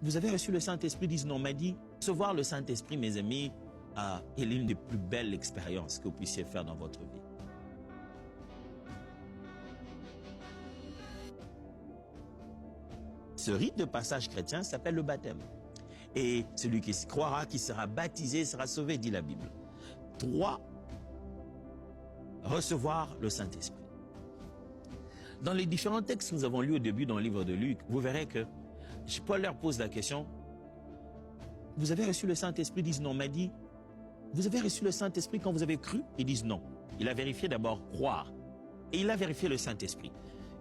vous avez reçu le Saint-Esprit, disent non, mais dit, recevoir le Saint-Esprit, mes amis, est l'une des plus belles expériences que vous puissiez faire dans votre vie. Ce rite de passage chrétien s'appelle le baptême. Et celui qui croira, qui sera baptisé, sera sauvé, dit la Bible. 3. Recevoir le Saint-Esprit. Dans les différents textes que nous avons lus au début dans le livre de Luc, vous verrez que Paul leur pose la question, vous avez reçu le Saint-Esprit, ils disent non, mais dit, vous avez reçu le Saint-Esprit quand vous avez cru? Ils disent non. Il a vérifié d'abord croire. Et il a vérifié le Saint-Esprit.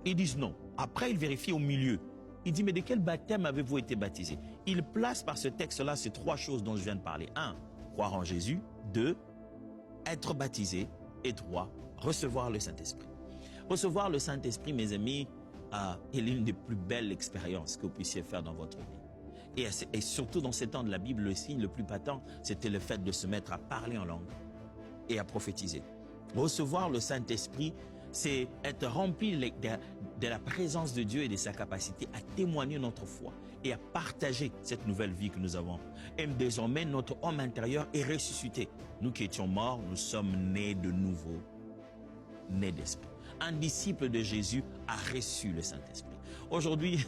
Ils disent non. Après, il vérifie au milieu. Il dit, mais de quel baptême avez-vous été baptisé? Il place par ce texte-là ces 3 choses dont je viens de parler. 1. Croire en Jésus. 2. Être baptisé. Et 3. Recevoir le Saint-Esprit. Recevoir le Saint-Esprit, mes amis, est l'une des plus belles expériences que vous puissiez faire dans votre vie. Et surtout dans ces temps de la Bible, le signe le plus patent, c'était le fait de se mettre à parler en langue et à prophétiser. Recevoir le Saint-Esprit, c'est être rempli de la présence de Dieu et de sa capacité à témoigner notre foi et à partager cette nouvelle vie que nous avons. Et désormais, notre homme intérieur est ressuscité. Nous qui étions morts, nous sommes nés de nouveau, nés d'esprit. Un disciple de Jésus a reçu le Saint-Esprit. Aujourd'hui,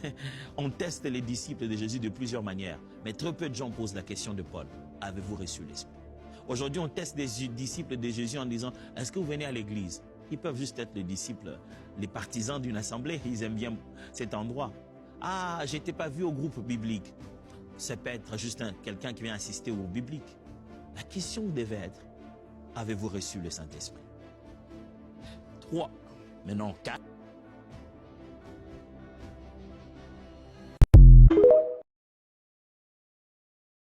on teste les disciples de Jésus de plusieurs manières, mais très peu de gens posent la question de Paul. Avez-vous reçu l'Esprit? Aujourd'hui, on teste des disciples de Jésus en disant, est-ce que vous venez à l'église? Ils peuvent juste être les disciples, les partisans d'une assemblée. Ils aiment bien cet endroit. Ah, je n'étais pas vu au groupe biblique. Ça peut être juste quelqu'un qui vient assister au groupe biblique. La question devait être, avez-vous reçu le Saint-Esprit? 3, maintenant 4.